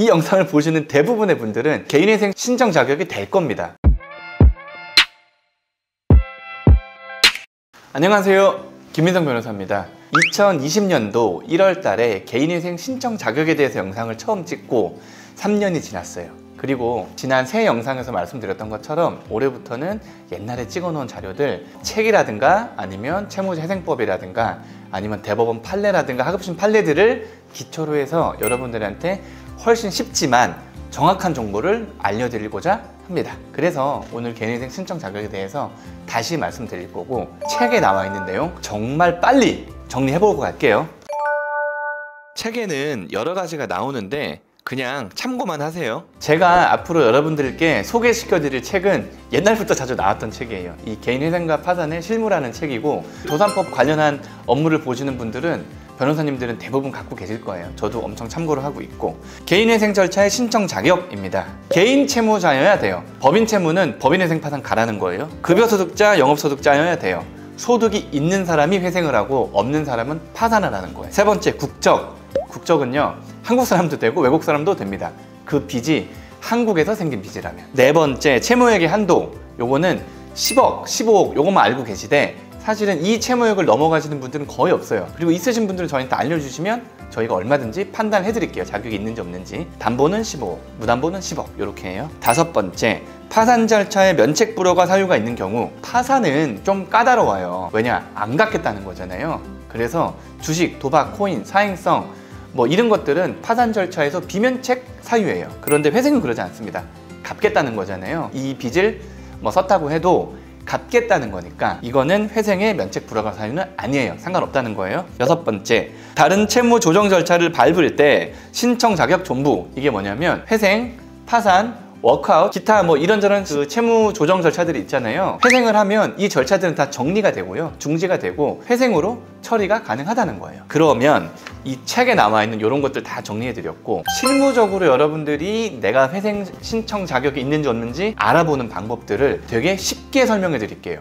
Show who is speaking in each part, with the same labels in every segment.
Speaker 1: 이 영상을 보시는 대부분의 분들은 개인회생 신청 자격이 될 겁니다. 안녕하세요, 김민성 변호사입니다. 2020년도 1월 달에 개인회생 신청 자격에 대해서 영상을 처음 찍고 3년이 지났어요. 그리고 지난 새 영상에서 말씀드렸던 것처럼 올해부터는 옛날에 찍어놓은 자료들, 책이라든가 아니면 채무재생법이라든가 아니면 대법원 판례라든가 하급심 판례들을 기초로 해서 여러분들한테 훨씬 쉽지만 정확한 정보를 알려드리고자 합니다. 그래서 오늘 개인회생 신청 자격에 대해서 다시 말씀드릴 거고, 책에 나와 있는 내용 정말 빨리 정리해보고 갈게요. 책에는 여러 가지가 나오는데 그냥 참고만 하세요. 제가 앞으로 여러분들께 소개시켜드릴 책은 옛날부터 자주 나왔던 책이에요. 이 개인회생과 파산의 실무라는 책이고, 도산법 관련한 업무를 보시는 분들은, 변호사님들은 대부분 갖고 계실 거예요. 저도 엄청 참고를 하고 있고, 개인회생 절차의 신청 자격입니다. 개인 채무자여야 돼요. 법인 채무는 법인회생 파산 가라는 거예요. 급여소득자, 영업소득자여야 돼요. 소득이 있는 사람이 회생을 하고 없는 사람은 파산을 하는 거예요. 세 번째, 국적. 국적은요, 한국 사람도 되고 외국 사람도 됩니다. 그 빚이 한국에서 생긴 빚이라면. 네 번째, 채무액의 한도. 요거는 10억, 15억 요것만 알고 계시되 사실은 이 채무액을 넘어가시는 분들은 거의 없어요. 그리고 있으신 분들은 저희한테 알려주시면 저희가 얼마든지 판단해 드릴게요. 자격이 있는지 없는지. 담보는 15억, 무담보는 10억 이렇게 해요. 다섯 번째, 파산 절차에 면책 불허가 사유가 있는 경우. 파산은 좀 까다로워요. 왜냐? 안 갚겠다는 거잖아요. 그래서 주식, 도박, 코인, 사행성 뭐 이런 것들은 파산 절차에서 비면책 사유예요. 그런데 회생은 그러지 않습니다. 갚겠다는 거잖아요. 이 빚을 뭐 썼다고 해도 갚겠다는 거니까 이거는 회생의 면책 불허가 사유는 아니에요. 상관없다는 거예요. 여섯 번째, 다른 채무 조정 절차를 밟을 때 신청 자격 존부. 이게 뭐냐면 회생, 파산, 워크아웃, 기타 뭐 이런저런 그 채무 조정 절차들이 있잖아요. 회생을 하면 이 절차들은 다 정리가 되고요, 중지가 되고 회생으로 처리가 가능하다는 거예요. 그러면 이 책에 나와 있는 이런 것들 다 정리해 드렸고, 실무적으로 여러분들이 내가 회생 신청 자격이 있는지 없는지 알아보는 방법들을 되게 쉽게 설명해 드릴게요.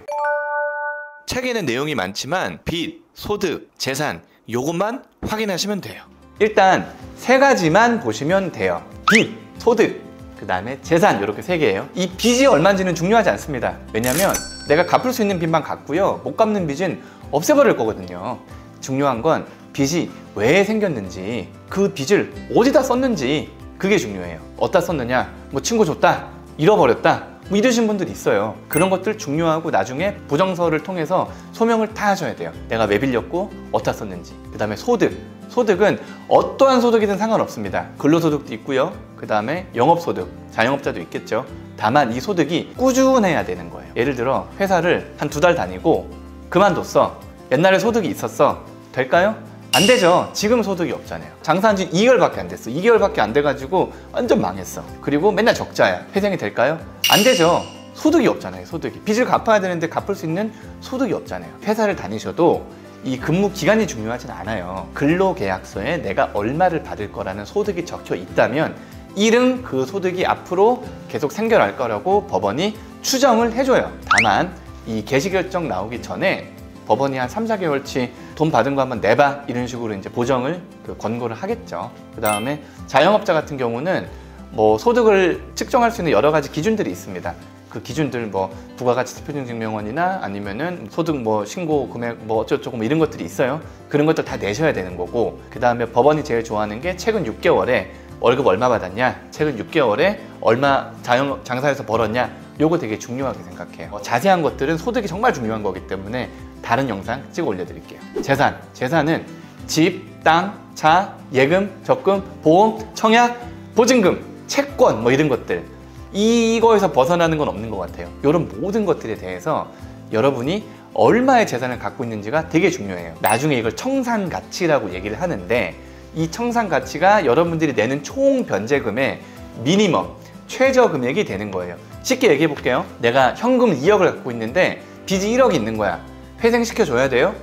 Speaker 1: 책에는 내용이 많지만 빚, 소득, 재산 요것만 확인하시면 돼요. 일단 세 가지만 보시면 돼요. 빚, 소득, 그 다음에 재산, 이렇게 세 개예요. 이 빚이 얼마인지는 중요하지 않습니다. 왜냐면 내가 갚을 수 있는 빚만 갚고요, 못 갚는 빚은 없애버릴 거거든요. 중요한 건 빚이 왜 생겼는지, 그 빚을 어디다 썼는지, 그게 중요해요. 어디다 썼느냐, 뭐 친구 줬다, 잃어버렸다, 뭐 이러신 분들이 있어요. 그런 것들 중요하고 나중에 보정서를 통해서 소명을 다 하셔야 돼요. 내가 왜 빌렸고 어디다 썼는지. 그 다음에 소득. 소득은 어떠한 소득이든 상관없습니다. 근로소득도 있고요, 그 다음에 영업소득, 자영업자도 있겠죠. 다만 이 소득이 꾸준해야 되는 거예요. 예를 들어 회사를 한 2달 다니고 그만뒀어. 옛날에 소득이 있었어. 될까요? 안 되죠. 지금 소득이 없잖아요. 장사한 지 2개월밖에 안 됐어. 2개월밖에 안 돼가지고 완전 망했어. 그리고 맨날 적자야. 회생이 될까요? 안 되죠. 소득이 없잖아요. 소득이. 빚을 갚아야 되는데 갚을 수 있는 소득이 없잖아요. 회사를 다니셔도 이 근무 기간이 중요하진 않아요. 근로계약서에 내가 얼마를 받을 거라는 소득이 적혀 있다면 이른 그 소득이 앞으로 계속 생겨날 거라고 법원이 추정을 해줘요. 다만 이 개시결정 나오기 전에 법원이 한 3, 4개월치 돈 받은 거 한번 내봐, 이런 식으로 이제 보정을 권고를 하겠죠. 그 다음에 자영업자 같은 경우는 뭐 소득을 측정할 수 있는 여러 가지 기준들이 있습니다. 그 기준들 뭐 부가가치대표증명원이나 아니면은 소득 뭐 신고 금액 뭐 어쩌고저쩌고 뭐 이런 것들이 있어요. 그런 것들 다 내셔야 되는 거고, 그 다음에 법원이 제일 좋아하는 게 최근 6개월에 월급 얼마 받았냐, 최근 6개월에 얼마 장사해서 벌었냐, 요거 되게 중요하게 생각해요. 자세한 것들은 소득이 정말 중요한 거기 때문에 다른 영상 찍어 올려드릴게요. 재산. 재산은 집, 땅, 차, 예금, 적금, 보험, 청약, 보증금, 채권 뭐 이런 것들, 이거에서 벗어나는 건 없는 것 같아요. 이런 모든 것들에 대해서 여러분이 얼마의 재산을 갖고 있는지가 되게 중요해요. 나중에 이걸 청산가치라고 얘기를 하는데, 이 청산가치가 여러분들이 내는 총 변제금의 미니멈, 최저 금액이 되는 거예요. 쉽게 얘기해 볼게요. 내가 현금 2억을 갖고 있는데 빚이 1억이 있는 거야. 회생시켜줘야 돼요?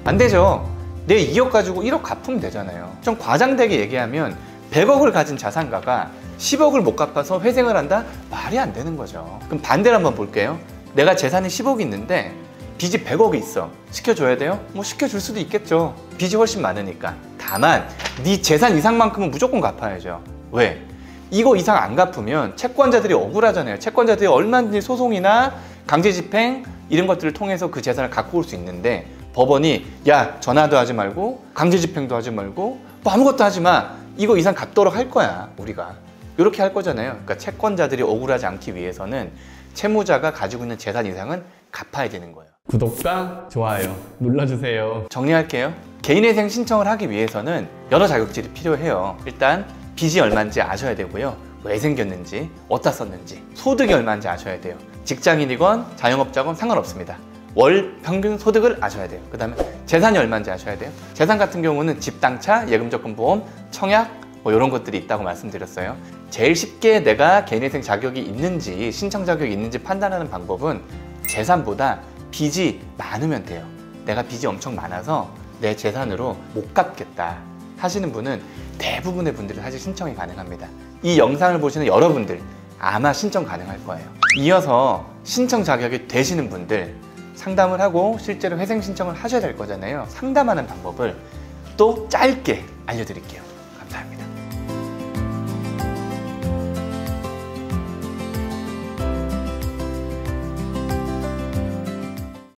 Speaker 1: 안 되죠. 내 2억 가지고 1억 갚으면 되잖아요. 좀 과장되게 얘기하면 100억을 가진 자산가가 10억을 못 갚아서 회생을 한다? 말이 안 되는 거죠. 그럼 반대로 한번 볼게요. 내가 재산이 10억이 있는데 빚이 100억이 있어. 시켜줘야 돼요? 뭐 시켜줄 수도 있겠죠. 빚이 훨씬 많으니까. 다만 네 재산 이상만큼은 무조건 갚아야죠. 왜? 이거 이상 안 갚으면 채권자들이 억울하잖아요. 채권자들이 얼마든지 소송이나 강제집행 이런 것들을 통해서 그 재산을 갖고 올 수 있는데 법원이 야 전화도 하지 말고 강제집행도 하지 말고 뭐 아무것도 하지 마. 이거 이상 갚도록 할 거야 우리가. 이렇게 할 거잖아요. 그러니까 채권자들이 억울하지 않기 위해서는 채무자가 가지고 있는 재산 이상은 갚아야 되는 거예요.
Speaker 2: 구독과 좋아요 눌러주세요.
Speaker 1: 정리할게요. 개인회생 신청을 하기 위해서는 여러 자격증이 필요해요. 일단 빚이 얼마인지 아셔야 되고요. 왜 생겼는지, 어디다 썼는지, 소득이 얼마인지 아셔야 돼요. 직장인이건 자영업자건 상관없습니다. 월 평균 소득을 아셔야 돼요. 그 다음에 재산이 얼마인지 아셔야 돼요. 재산 같은 경우는 집, 땅, 차, 예금적금보험, 청약 뭐 이런 것들이 있다고 말씀드렸어요. 제일 쉽게 내가 개인회생 자격이 있는지, 신청 자격이 있는지 판단하는 방법은 재산보다 빚이 많으면 돼요. 내가 빚이 엄청 많아서 내 재산으로 못 갚겠다 하시는 분은 대부분의 분들이 사실 신청이 가능합니다. 이 영상을 보시는 여러분들 아마 신청 가능할 거예요. 이어서 신청 자격이 되시는 분들 상담을 하고 실제로 회생 신청을 하셔야 될 거잖아요. 상담하는 방법을 또 짧게 알려드릴게요.